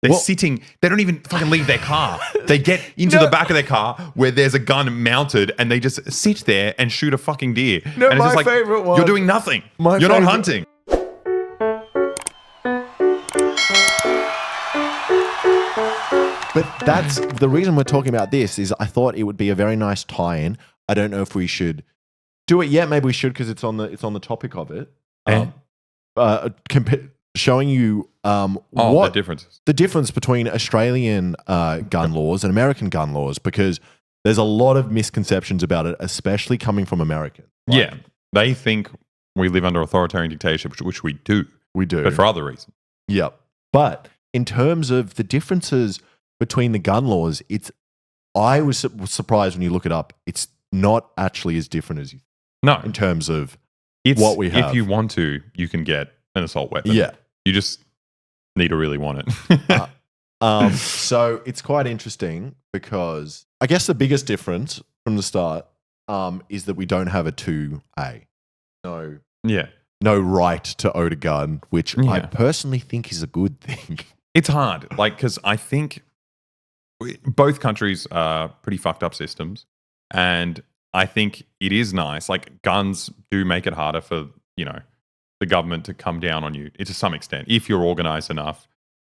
They're sitting. They don't even fucking leave their car. They get into the back of their car where there's a gun mounted, and they just sit there and shoot a fucking deer. No, and it's just my favorite one. You're doing nothing. You're not hunting. But that's the reason we're talking about this is I thought it would be a very nice tie-in. I don't know if we should do it yet. Maybe we should because it's on the topic of it. Showing you what the difference between Australian gun laws and American gun laws, because there's a lot of misconceptions about it, especially coming from Americans. Yeah, they think we live under authoritarian dictatorship, which we do. We do, but for other reasons. Yep. But in terms of the differences between the gun laws, I was surprised when you look it up. It's not actually as different as you think. No, in terms of what we have. If you want to, you can get an assault weapon. Yeah. You just need to really want it. So it's quite interesting because I guess the biggest difference from the start is that we don't have a 2A. No right to own a gun, which I personally think is a good thing. It's hard, because I think both countries are pretty fucked up systems, and I think it is nice. Guns do make it harder for, the government to come down on you to some extent if you're organized enough.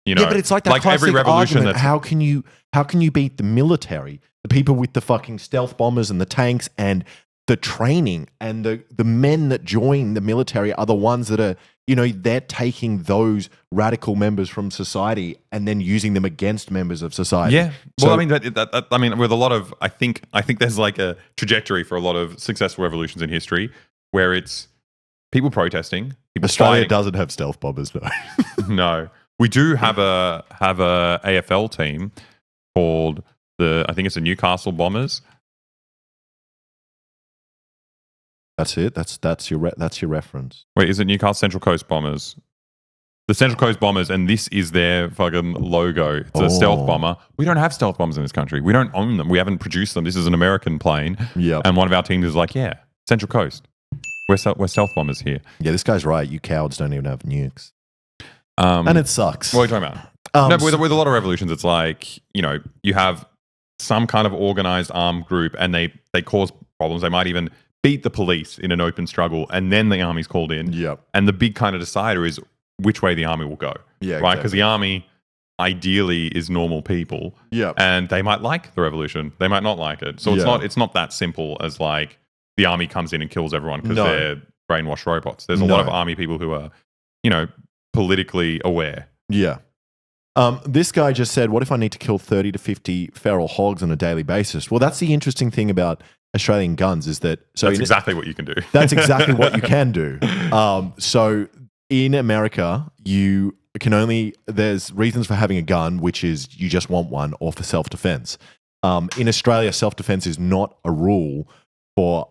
Yeah, but it's like that classic every revolution argument. How can you beat the military, the people with the fucking stealth bombers and the tanks and the training, and the men that join the military are the ones that are, they're taking those radical members from society and then using them against members of society. Yeah. Well, with a lot of, I think there's a trajectory for a lot of successful revolutions in history where it's people protesting. Australia fighting. doesn't have stealth bombers, though. No. We do have a AFL team called I think it's the Newcastle Bombers. That's it. That's your reference. Wait, is it Newcastle Central Coast Bombers? The Central Coast Bombers, and this is their fucking logo. It's a stealth bomber. We don't have stealth bombers in this country. We don't own them. We haven't produced them. This is an American plane. Yeah. And one of our teams is Central Coast. We're stealth bombers here. Yeah, this guy's right. You cowards don't even have nukes. And it sucks. What are you talking about? No, but with a lot of revolutions, it's you have some kind of organized armed group, and they cause problems. They might even beat the police in an open struggle, and then the army's called in. Yep. And the big kind of decider is which way the army will go. Yeah, right? Because the army ideally is normal people. Yep. And they might like the revolution. They might not like it. So it's not that simple as the army comes in and kills everyone because they're brainwashed robots. There's a lot of army people who are, politically aware. Yeah. This guy just said, what if I need to kill 30 to 50 feral hogs on a daily basis? Well, that's the interesting thing about Australian guns is that... That's exactly what you can do. That's exactly what you can do. So in America, you can only... There's reasons for having a gun, which is you just want one, or for self-defense. In Australia, self-defense is not a rule for...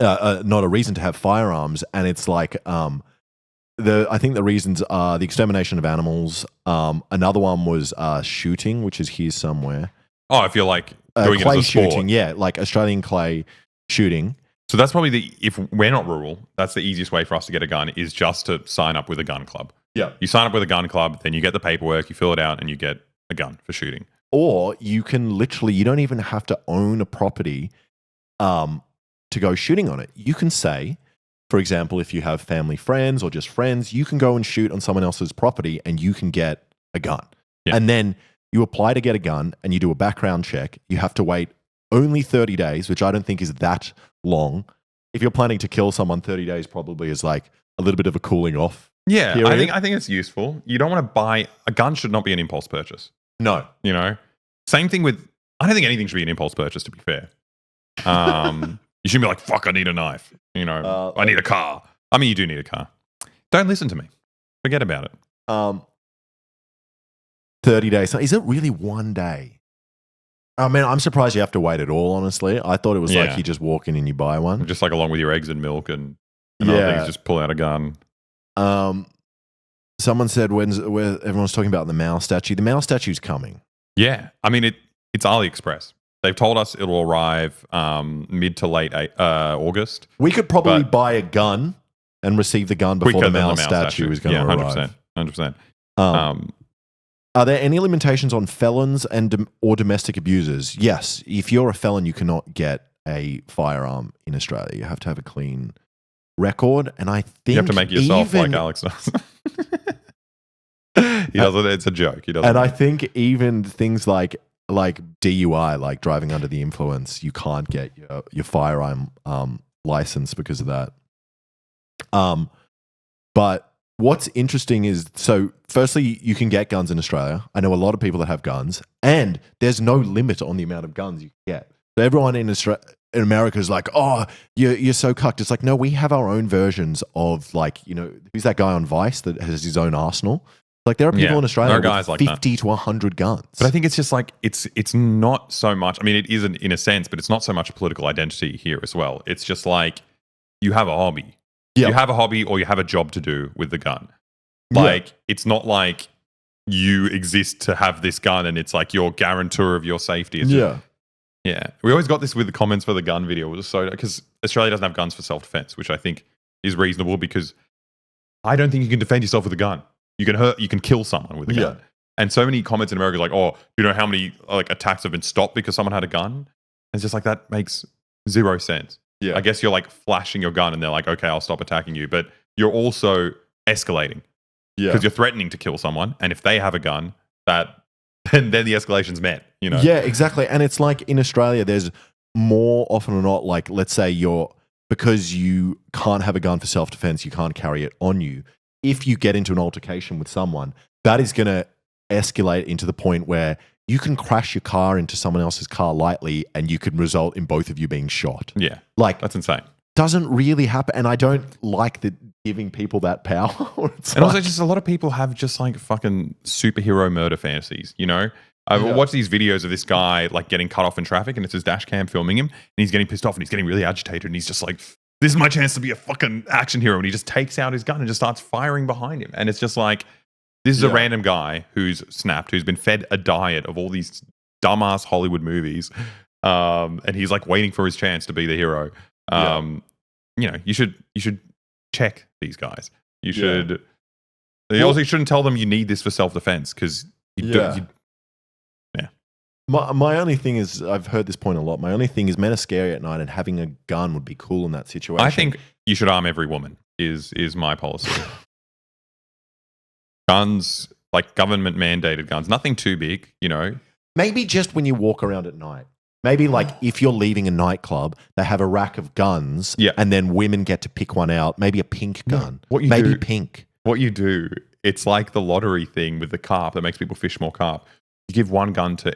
not a reason to have firearms, and it's I think the reasons are the extermination of animals. Another one was shooting, which is here somewhere. Oh, if you're doing clay it as a sport. shooting, yeah, Australian clay shooting. So that's probably if we're not rural, that's the easiest way for us to get a gun is just to sign up with a gun club. Yeah. You sign up with a gun club, then you get the paperwork, you fill it out, and you get a gun for shooting. Or you can you don't even have to own a property to go shooting on it. You can say, for example, if you have family friends or just friends, you can go and shoot on someone else's property and you can get a gun. Yeah. And then you apply to get a gun and you do a background check. You have to wait only 30 days, which I don't think is that long. If you're planning to kill someone, 30 days probably is a little bit of a cooling off. Yeah, period. I think it's useful. You don't want to buy a gun. Should not be an impulse purchase. No. Same thing with, I don't think anything should be an impulse purchase, to be fair. You shouldn't be like, fuck, I need a knife. I need a car. I mean, you do need a car. Don't listen to me. Forget about it. 30 days. Is it really one day? I mean, I'm surprised you have to wait at all, honestly. I thought it was you just walk in and you buy one. Just along with your eggs and milk and other things, just pull out a gun. Someone said where everyone's talking about the Mao statue. The Mao statue's coming. Yeah. I mean, it's AliExpress. They've told us it'll arrive mid to late August. We could probably buy a gun and receive the gun before the Mao statue is going to arrive. 100%. Are there any limitations on felons or domestic abusers? Yes. If you're a felon, you cannot get a firearm in Australia. You have to have a clean record. And I think you have to make yourself like Alex does. He doesn't. It's a joke. He doesn't. And I think even things like DUI, like driving under the influence, you can't get your firearm license because of that. But what's interesting is, so firstly, you can get guns in Australia. I know a lot of people that have guns, and there's no limit on the amount of guns you can get. So everyone in America is like, oh, you're so cucked. It's like, no, we have our own versions of, like, who's that guy on Vice that has his own arsenal? Like, there are people in Australia with 50 to 100 guns. But I think it's just like, it's not so much, I mean, it is in a sense, but it's not so much a political identity here as well. It's just like, you have a hobby. Yep. You have a hobby or you have a job to do with the gun. Like, it's not like you exist to have this gun and it's like your guarantor of your safety. It's yeah. We always got this with the comments for the gun video. It was so, because Australia doesn't have guns for self-defense, which I think is reasonable, because I don't think you can defend yourself with a gun. You can kill someone with a gun. And so many comments in America are like, oh, you know how many like attacks have been stopped because someone had a gun? And it's just like, that makes zero sense. Yeah. I guess you're like flashing your gun and they're like, okay, I'll stop attacking you. But you're also escalating. Yeah. Because you're threatening to kill someone. And if they have a gun, then the escalation's met, Yeah, exactly. And it's like in Australia, there's more often or not, like, let's say because you can't have a gun for self-defense, you can't carry it on you. If you get into an altercation with someone, that is going to escalate into the point where you can crash your car into someone else's car lightly and you could result in both of you being shot. Yeah. Like, that's insane. Doesn't really happen. And I don't like giving people that power. Also, just a lot of people have just like fucking superhero murder fantasies, I've watched these videos of this guy like getting cut off in traffic and it's his dash cam filming him and he's getting pissed off and he's getting really agitated and he's just like, this is my chance to be a fucking action hero. And he just takes out his gun and just starts firing behind him. And it's just like, this is a random guy who's snapped, who's been fed a diet of all these dumbass Hollywood movies. And he's like waiting for his chance to be the hero. You should check these guys. You should. You also shouldn't tell them you need this for self-defense because My only thing is, I've heard this point a lot. My only thing is, men are scary at night, and having a gun would be cool in that situation. I think you should arm every woman. Is my policy. Guns, like government mandated guns, nothing too big, Maybe just when you walk around at night. Maybe like if you're leaving a nightclub, they have a rack of guns, and then women get to pick one out. Maybe a pink gun. Pink. What you do, it's like the lottery thing with the carp that makes people fish more carp. You give one gun to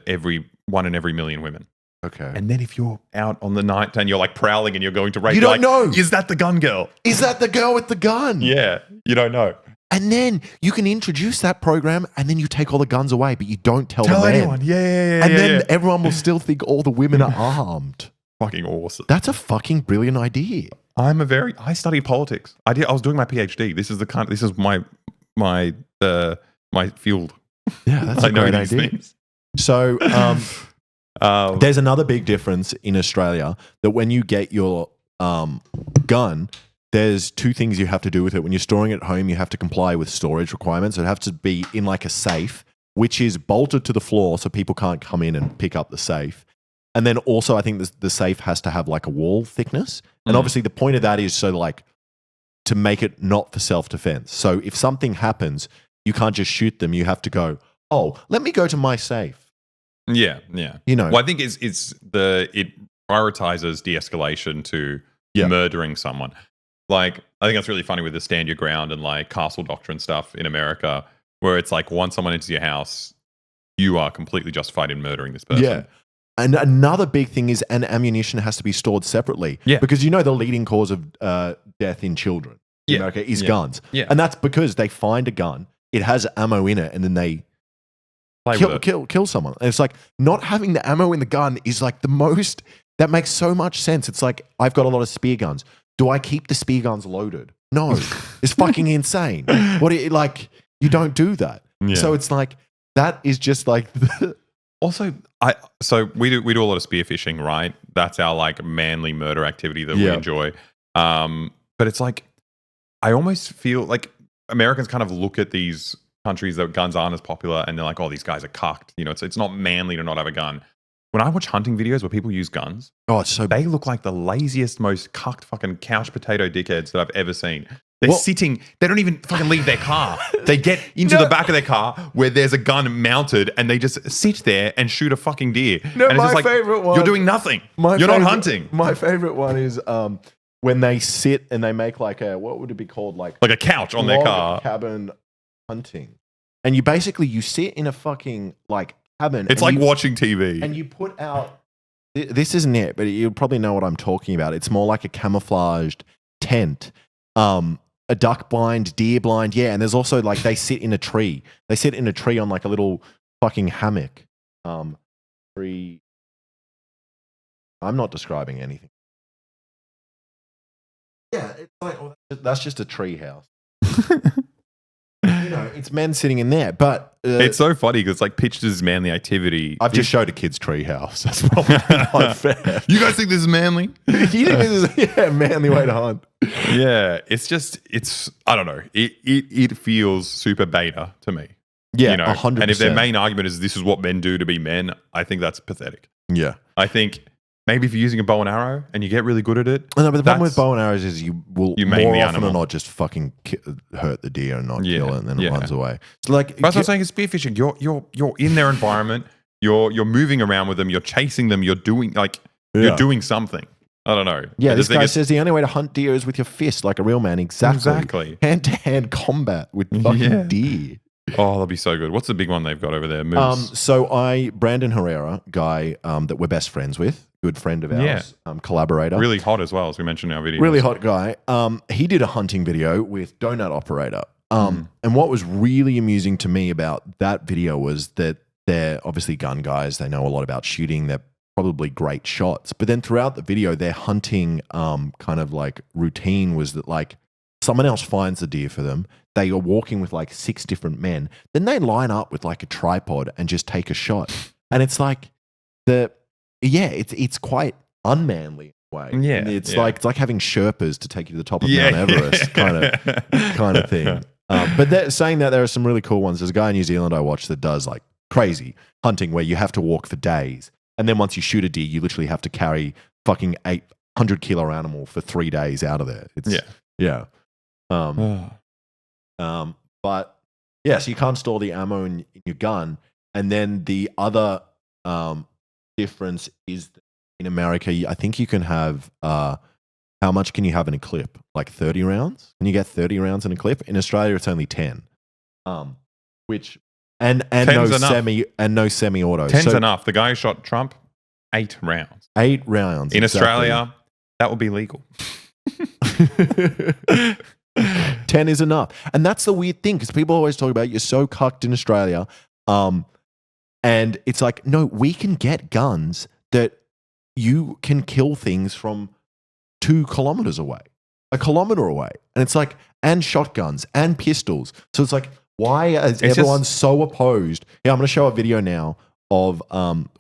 one in every million women. Okay. And then if you're out on the night and you're like prowling and you're going to rape, you don't know. Is that the gun girl? Is that the girl with the gun? Yeah. You don't know. And then you can introduce that program and then you take all the guns away, but you don't tell the men. Anyone. Yeah. And then everyone will still think all the women are armed. Fucking awesome. That's a fucking brilliant idea. I studied politics. I was doing my PhD. This is my field. Yeah, that's a great idea. So there's another big difference in Australia that when you get your gun, there's two things you have to do with it. When you're storing it at home, you have to comply with storage requirements. It has to be in like a safe, which is bolted to the floor so people can't come in and pick up the safe. And then also I think the safe has to have like a wall thickness. And obviously the point of that is so like to make it not for self-defense. So if something happens, you can't just shoot them. You have to go, oh, let me go to my safe. Yeah. Well, I think it prioritizes de-escalation to murdering someone. Like, I think that's really funny with the stand your ground and like castle doctrine stuff in America, where it's like once someone enters your house, you are completely justified in murdering this person. Yeah. And another big thing is ammunition has to be stored separately. Yeah. Because the leading cause of death in children in America is guns. Yeah. And that's because they find a gun, it has ammo in it, and then they kill someone. And it's like not having the ammo in the gun is like that makes so much sense. It's like, I've got a lot of spear guns. Do I keep the spear guns loaded? No. It's fucking insane. You don't do that. Yeah. So it's like, that is just like... Also, so we do a lot of spearfishing, right? That's our like manly murder activity that we enjoy. But it's like, I almost feel like Americans kind of look at these countries that guns aren't as popular, and they're like, oh, these guys are cucked. You know, it's not manly to not have a gun. When I watch hunting videos where people use guns, they look like the laziest, most cucked fucking couch potato dickheads that I've ever seen. They're sitting, they don't even fucking leave their car. They get into the back of their car where there's a gun mounted and they just sit there and shoot a fucking deer. No, and it's my just like, favorite one. You're doing nothing. You're not hunting. My favorite one is when they sit and they make like a, what would it be called? Like a couch on their car. Cabin hunting. And you sit in a fucking like cabin. It's like watching TV. And you put out, this isn't it, but you'll probably know what I'm talking about. It's more like a camouflaged tent. A duck blind, deer blind, yeah. And there's also like they sit in a tree. They sit in a tree on like a little fucking hammock. Tree. I'm not describing anything. Yeah, it's like that's just a tree house. You know, it's men sitting in there, but it's so funny because it's like pitched as manly activity. I've just showed a kid's tree house. That's probably not fair. You guys think this is manly? You think this is a manly way to hunt? Yeah, it's I don't know. It feels super beta to me. Yeah, you know, 100%. And if their main argument is this is what men do to be men, I think that's pathetic. Yeah, I think maybe if you're using a bow and arrow and you get really good at it. No, but the problem with bow and arrows is you will more often than not just fucking hurt the deer and not kill it, and then it runs away. So like, that's what I'm saying is spearfishing. You're in their environment. You're moving around with them. You're chasing them. You're doing you're doing something. I don't know. Yeah, this guy says the only way to hunt deer is with your fist, like a real man. Exactly. Hand-to-hand combat with fucking deer. Oh, that'll be so good. What's the big one they've got over there? Moose. So Brandon Herrera, guy that we're best friends with, good friend of ours, collaborator. Really hot as well, as we mentioned in our video. Really hot guy. He did a hunting video with Donut Operator. And what was really amusing to me about that video was that they're obviously gun guys. They know a lot about shooting. They're probably great shots. But then throughout the video, their hunting kind of like routine was that like someone else finds the deer for them. They are walking with like 6 different men. Then they line up with like a tripod and just take a shot. And it's like it's quite unmanly in a way. Yeah, and it's like having Sherpas to take you to the top of Mount Everest kind of thing. But saying that, there are some really cool ones. There's a guy in New Zealand I watch that does like crazy hunting where you have to walk for days. And then once you shoot a deer, you literally have to carry fucking 800 kilo animal for 3 days out of there. But yeah, so you can't store the ammo in your gun. And then the other difference is in America, I think you can have, how much can you have in a clip? Like 30 rounds? Can you get 30 rounds in a clip? In Australia, it's only 10. Which and no semi-auto. 10's enough. The guy who shot Trump, 8 rounds. 8 rounds. In Australia, that would be legal. 10 is enough. And that's the weird thing, because people always talk about you're so cucked in Australia. And it's like, no, we can get guns that you can kill things from 2 kilometers away, 1 kilometer away. And it's like, and shotguns and pistols. So it's like, why is everyone so opposed? Yeah, I'm going to show a video now of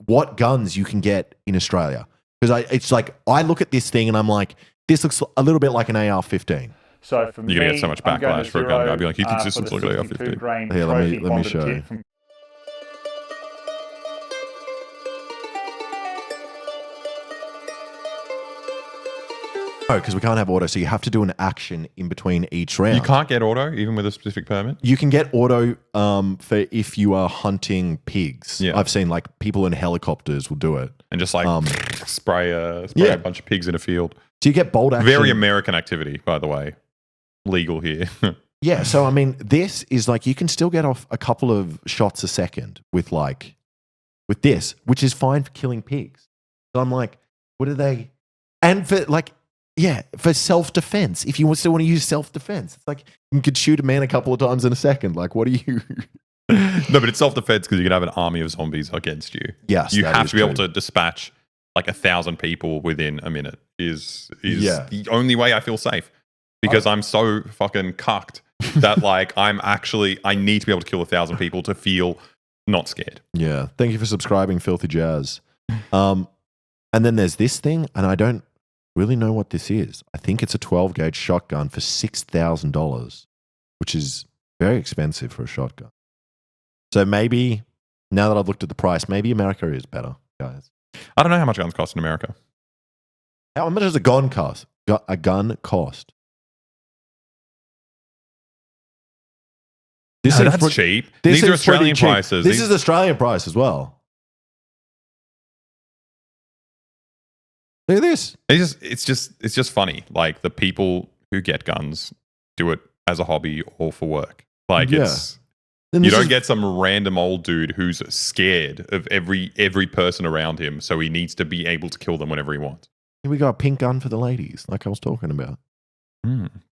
what guns you can get in Australia. Because it's like, I look at this thing and I'm like, this looks a little bit like an AR-15. So for You're going to get so much backlash for a gun guy. I'd be like, he thinks this looks like an AR-15. Here, let me show you. No, because we can't have auto, so you have to do an action in between each round. You can't get auto, even with a specific permit? You can get auto for if you are hunting pigs. Yeah. I've seen like people in helicopters will do it. And just like spray a bunch of pigs in a field. So you get bolt action. Very American activity, by the way. Legal here. Yeah, so I mean, this is like, you can still get off a couple of shots a second with this, which is fine for killing pigs. So I'm like, what are they? And for like, yeah, for self-defense. If you still want to use self-defense, it's like you could shoot a man a couple of times in a second. Like, what are you? No, but it's self-defense because you can have an army of zombies against you. Yes, you have to be able to dispatch like 1,000 people within a minute. Is the only way I feel safe, because I'm so fucking cucked that like I need to be able to kill 1,000 people to feel not scared. Yeah, thank you for subscribing, Filthy Jazz. And then there's this thing, and I don't really know what this is. I think it's a 12 gauge shotgun for $6,000, which is very expensive for a shotgun. So maybe now that I've looked at the price, maybe America is better, guys. I don't know how much guns cost in America. How much does a gun cost? A gun cost? No, that's cheap. These are Australian prices. This is Australian price as well. Look at this. It's just funny. Like the people who get guns do it as a hobby or for work. Like it's you don't get some random old dude who's scared of every person around him, so he needs to be able to kill them whenever he wants. Here we got a pink gun for the ladies, like I was talking about.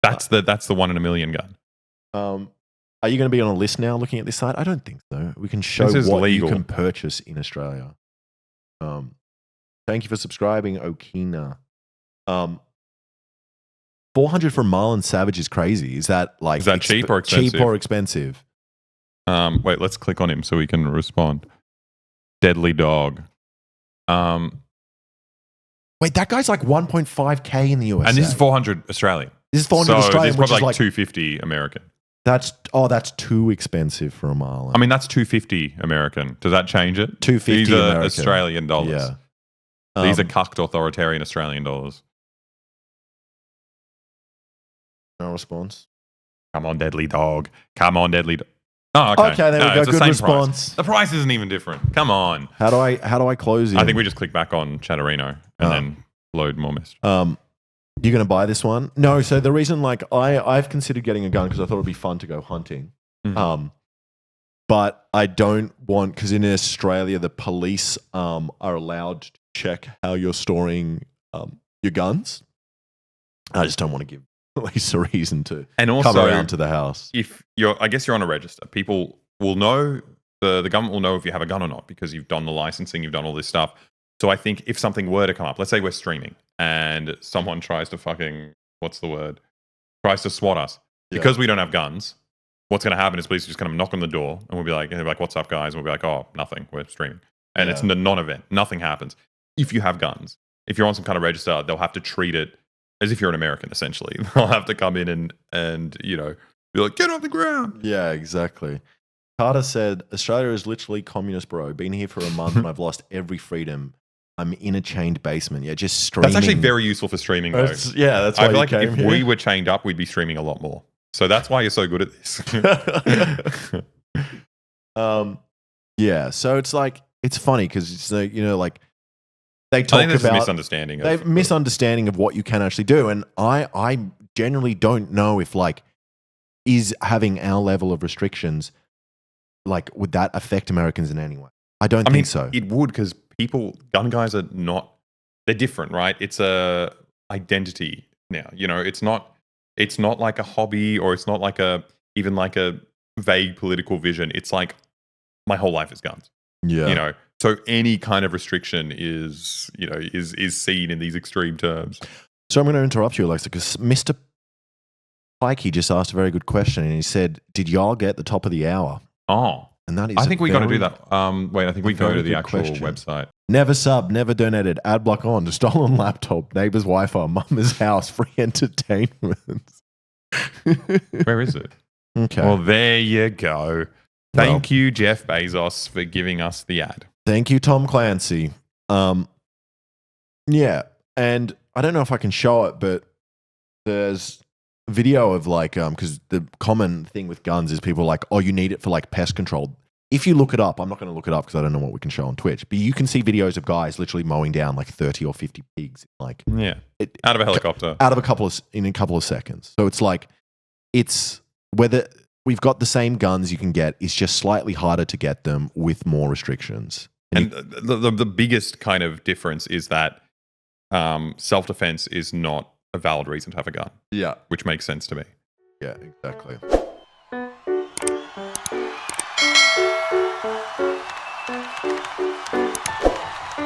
That's the 1 in a million gun. Are you going to be on a list now looking at this site? I don't think so. We can show what legal. You can purchase in Australia. Thank you for subscribing, Okina. 400 for Marlin Savage is crazy. Is that cheap or expensive? Cheap or expensive? Wait, let's click on him so we can respond. Deadly Dog. Wait, that guy's like 1.5K in the USA. And this is 400 Australian. This is 400 Australian, which is probably like 250 American. That's too expensive for a Marlin. I mean, that's 250 American. Does that change it? 250 These are American. Australian dollars. Yeah. These are cucked authoritarian Australian dollars. No response. Come on, Deadly Dog. Come on, Deadly Dog. Oh, okay. Okay, there we go. Good response. Price. The price isn't even different. Come on. How do I close it? I think we just click back on Chatterino and then load more messages. You're going to buy this one? No. So the reason, I've considered getting a gun because I thought it'd be fun to go hunting. Mm-hmm. But I don't want, because in Australia, the police are allowed to check how you're storing your guns. I just don't want to give police a reason to come around to the house. I guess you're on a register. People will know, the government will know if you have a gun or not because you've done the licensing, you've done all this stuff. So I think if something were to come up, let's say we're streaming and someone tries to tries to swat us because we don't have guns. What's going to happen is police are just going to knock on the door and we'll be like, what's up, guys? And we'll be like, oh, nothing. We're streaming. And it's a non-event. Nothing happens. If you have guns, if you're on some kind of register, they'll have to treat it as if you're an American, essentially. They'll have to come in and be like, get off the ground. Yeah, exactly. Carter said, Australia is literally communist, bro. Been here for a month and I've lost every freedom. I'm in a chained basement. Yeah, just streaming. That's actually very useful for streaming, though. That's why I feel like if we were chained up, we'd be streaming a lot more. So that's why you're so good at this. Yeah, so it's funny because they talk I think there's about a misunderstanding. Misunderstanding of what you can actually do, and I generally don't know if is having our level of restrictions would that affect Americans in any way? I think so. It would, because gun guys are not. They're different, right? It's a identity now. It's not like a hobby, or it's not even like a vague political vision. It's like my whole life is guns. Yeah. So any kind of restriction is seen in these extreme terms. So I'm going to interrupt you, Aleksa, because Mr. Pikey just asked a very good question, and he said, "Did y'all get the top of the hour?" Oh, and that is. I think we got to do that. Wait, I think we go to the actual website. Never sub, never donated. Ad block on. Stolen laptop. Neighbor's Wi-Fi. Mama's house. Free entertainment. Where is it? Okay. Well, there you go. Thank you, Jeff Bezos, for giving us the ad. Thank you, Tom Clancy. Yeah, and I don't know if I can show it, but there's a video of because the common thing with guns is people are like, oh, you need it for pest control. If you look it up, I'm not going to look it up because I don't know what we can show on Twitch, but you can see videos of guys literally mowing down 30 or 50 pigs, out of a helicopter, in a couple of seconds. So it's whether we've got the same guns you can get, it's just slightly harder to get them with more restrictions. And the biggest kind of difference is that self-defense is not a valid reason to have a gun. Yeah. Which makes sense to me. Yeah, exactly.